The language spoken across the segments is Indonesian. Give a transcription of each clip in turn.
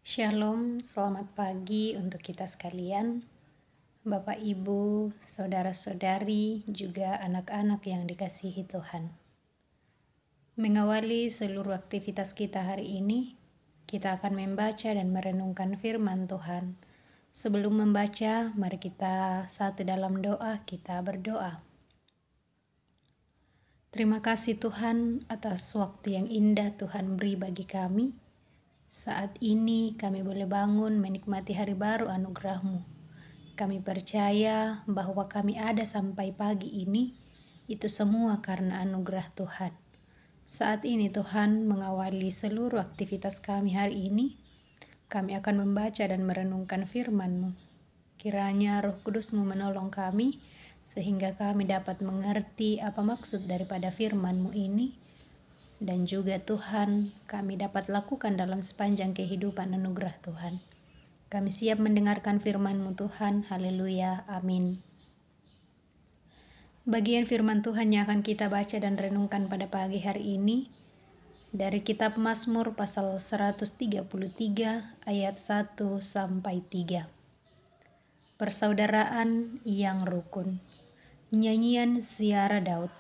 Shalom, selamat pagi untuk kita sekalian, Bapak Ibu, saudara-saudari, juga anak-anak yang dikasihi Tuhan. Mengawali seluruh aktivitas kita hari ini, kita akan membaca dan merenungkan firman Tuhan. Sebelum membaca, mari kita satu dalam doa, kita berdoa. Terima kasih Tuhan atas waktu yang indah Tuhan beri bagi kami. Saat ini kami boleh bangun menikmati hari baru anugerah-Mu. Kami percaya bahwa kami ada sampai pagi ini, itu semua karena anugerah Tuhan. Saat ini Tuhan mengawali seluruh aktivitas kami hari ini, kami akan membaca dan merenungkan firman-Mu. Kiranya Roh Kudus-Mu menolong kami, sehingga kami dapat mengerti apa maksud daripada firman-Mu ini, dan juga Tuhan kami dapat lakukan dalam sepanjang kehidupan anugerah Tuhan. Kami siap mendengarkan firman-Mu Tuhan, haleluya, amin. Bagian firman Tuhan yang akan kita baca dan renungkan pada pagi hari ini dari kitab Mazmur pasal 133 ayat 1 sampai 3. Persaudaraan yang rukun. Nyanyian ziarah Daud.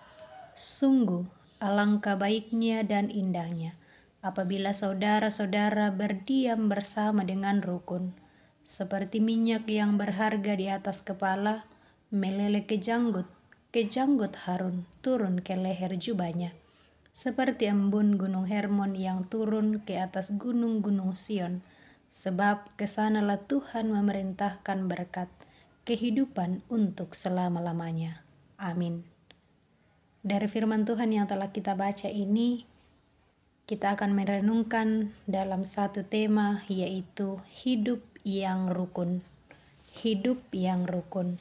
Sungguh alangkah baiknya dan indahnya apabila saudara-saudara berdiam bersama dengan rukun, seperti minyak yang berharga di atas kepala, meleleh ke janggut Harun turun ke leher jubahnya, seperti embun gunung Hermon yang turun ke atas gunung-gunung Sion, sebab kesanalah Tuhan memerintahkan berkat, kehidupan untuk selama-lamanya. Amin. Dari firman Tuhan yang telah kita baca ini, kita akan merenungkan dalam satu tema, yaitu hidup yang rukun. Hidup yang rukun.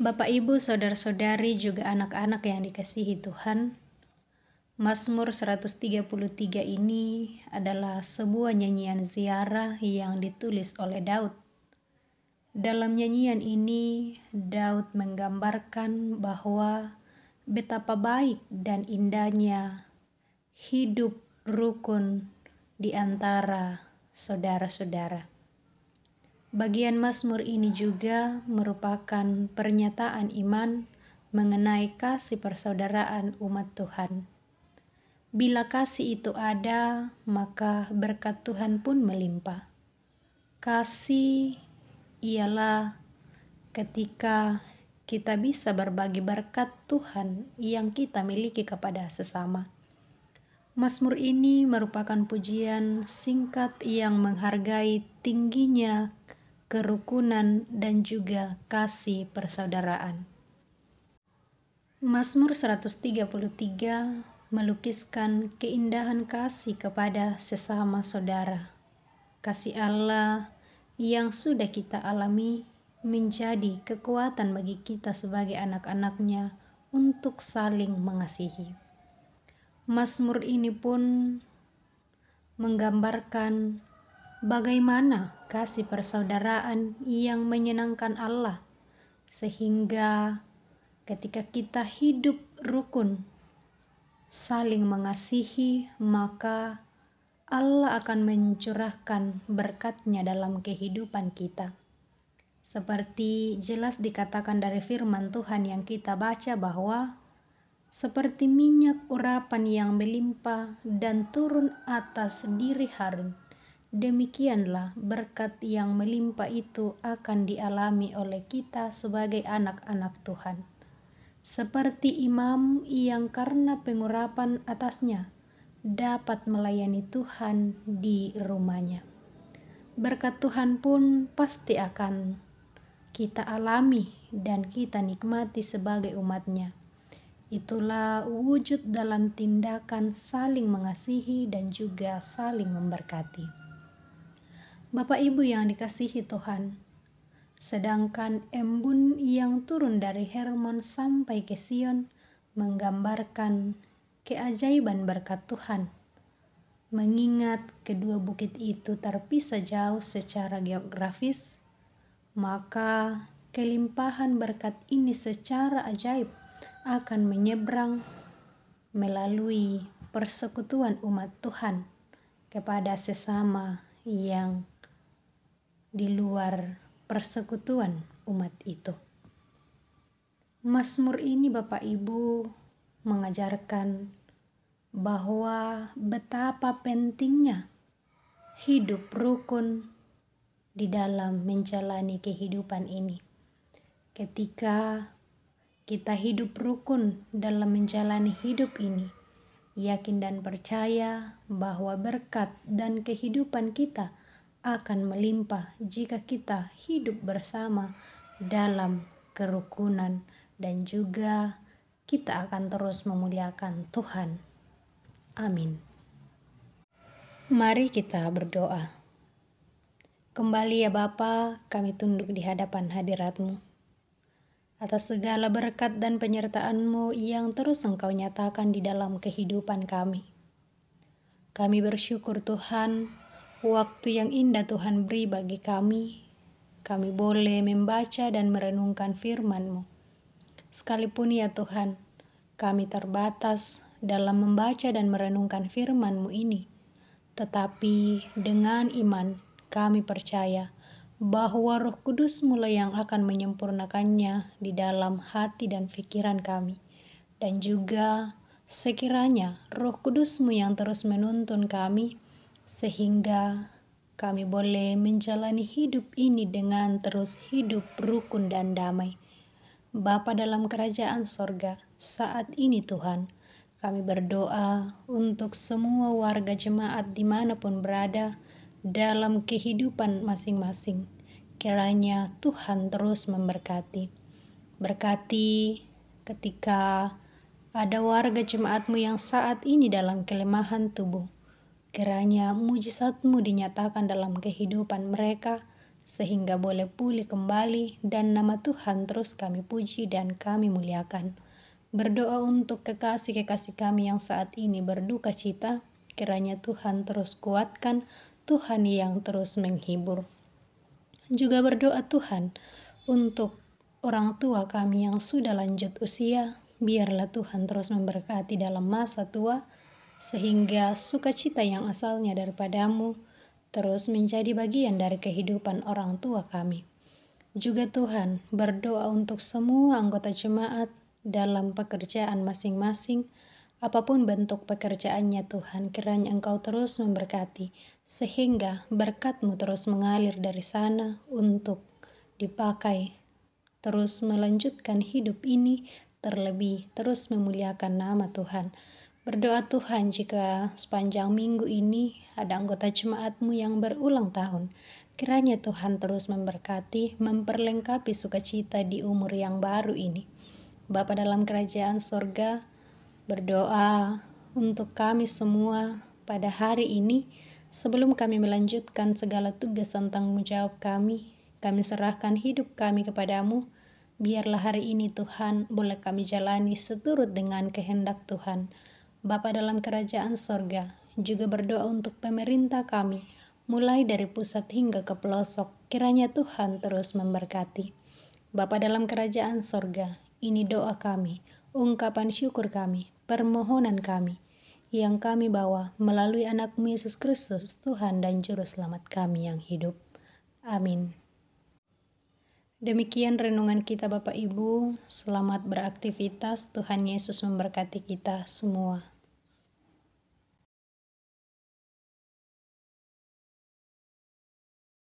Bapak, Ibu, saudara-saudari, juga anak-anak yang dikasihi Tuhan, Mazmur 133 ini adalah sebuah nyanyian ziarah yang ditulis oleh Daud. Dalam nyanyian ini, Daud menggambarkan bahwa betapa baik dan indahnya hidup rukun di antara saudara-saudara. Bagian Mazmur ini juga merupakan pernyataan iman mengenai kasih persaudaraan umat Tuhan. Bila kasih itu ada, maka berkat Tuhan pun melimpah. Kasih ialah ketika kita bisa berbagi berkat Tuhan yang kita miliki kepada sesama. Mazmur ini merupakan pujian singkat yang menghargai tingginya kerukunan dan juga kasih persaudaraan. Mazmur 133 melukiskan keindahan kasih kepada sesama saudara. Kasih Allah yang sudah kita alami menjadi kekuatan bagi kita sebagai anak-anaknya untuk saling mengasihi. Mazmur ini pun menggambarkan bagaimana kasih persaudaraan yang menyenangkan Allah, sehingga ketika kita hidup rukun, saling mengasihi, maka Allah akan mencurahkan berkat-Nya dalam kehidupan kita. Seperti jelas dikatakan dari firman Tuhan yang kita baca bahwa seperti minyak urapan yang melimpah dan turun atas diri Harun, demikianlah berkat yang melimpah itu akan dialami oleh kita sebagai anak-anak Tuhan. Seperti imam yang karena pengurapan atasnya dapat melayani Tuhan di rumahnya. Berkat Tuhan pun pasti akan kita alami dan kita nikmati sebagai umat-Nya. Itulah wujud dalam tindakan saling mengasihi dan juga saling memberkati. Bapak Ibu yang dikasihi Tuhan, sedangkan embun yang turun dari Hermon sampai ke Sion menggambarkan keajaiban berkat Tuhan. Mengingat kedua bukit itu terpisah jauh secara geografis, maka kelimpahan berkat ini secara ajaib akan menyeberang melalui persekutuan umat Tuhan kepada sesama yang di luar persekutuan umat itu. Mazmur ini Bapak Ibu mengajarkan bahwa betapa pentingnya hidup rukun di dalam menjalani kehidupan ini. Ketika kita hidup rukun dalam menjalani hidup ini, yakin dan percaya bahwa berkat dan kehidupan kita akan melimpah jika kita hidup bersama dalam kerukunan, dan juga kita akan terus memuliakan Tuhan. Amin. Mari kita berdoa. Kembali ya Bapa, kami tunduk di hadapan hadirat-Mu atas segala berkat dan penyertaan-Mu yang terus Engkau nyatakan di dalam kehidupan kami. Kami bersyukur Tuhan, waktu yang indah Tuhan beri bagi kami. Kami boleh membaca dan merenungkan firman-Mu. Sekalipun ya Tuhan, kami terbatas dalam membaca dan merenungkan firman-Mu ini. Tetapi dengan iman kami percaya bahwa Roh Kudus-Mu lah yang akan menyempurnakannya di dalam hati dan pikiran kami. Dan juga sekiranya Roh Kudus-Mu yang terus menuntun kami, sehingga kami boleh menjalani hidup ini dengan terus hidup rukun dan damai. Bapa dalam kerajaan sorga, saat ini Tuhan, kami berdoa untuk semua warga jemaat dimanapun berada dalam kehidupan masing-masing. Kiranya Tuhan terus memberkati. Berkati ketika ada warga jemaat-Mu yang saat ini dalam kelemahan tubuh. Kiranya mujizat-Mu dinyatakan dalam kehidupan mereka, sehingga boleh pulih kembali dan nama Tuhan terus kami puji dan kami muliakan. Berdoa untuk kekasih-kekasih kami yang saat ini berduka cita, kiranya Tuhan terus kuatkan, Tuhan yang terus menghibur. Juga berdoa Tuhan untuk orang tua kami yang sudah lanjut usia, biarlah Tuhan terus memberkati dalam masa tua, sehingga sukacita yang asalnya daripada-Mu terus menjadi bagian dari kehidupan orang tua kami. Juga Tuhan berdoa untuk semua anggota jemaat dalam pekerjaan masing-masing, apapun bentuk pekerjaannya Tuhan, kiranya Engkau terus memberkati, sehingga berkat-Mu terus mengalir dari sana untuk dipakai, terus melanjutkan hidup ini, terlebih terus memuliakan nama Tuhan. Berdoa Tuhan jika sepanjang minggu ini ada anggota jemaat-Mu yang berulang tahun, kiranya Tuhan terus memberkati, memperlengkapi sukacita di umur yang baru ini. Bapa dalam kerajaan sorga, berdoa untuk kami semua pada hari ini. Sebelum kami melanjutkan segala tugas dan tanggung jawab kami serahkan hidup kami kepada-Mu. Biarlah hari ini Tuhan boleh kami jalani seturut dengan kehendak Tuhan. Bapa dalam kerajaan sorga, juga berdoa untuk pemerintah kami, mulai dari pusat hingga ke pelosok, kiranya Tuhan terus memberkati. Bapa dalam kerajaan sorga, ini doa kami, ungkapan syukur kami, permohonan kami, yang kami bawa melalui anak-Mu Yesus Kristus, Tuhan dan Juru Selamat kami yang hidup. Amin. Demikian renungan kita Bapak Ibu, selamat beraktivitas, Tuhan Yesus memberkati kita semua.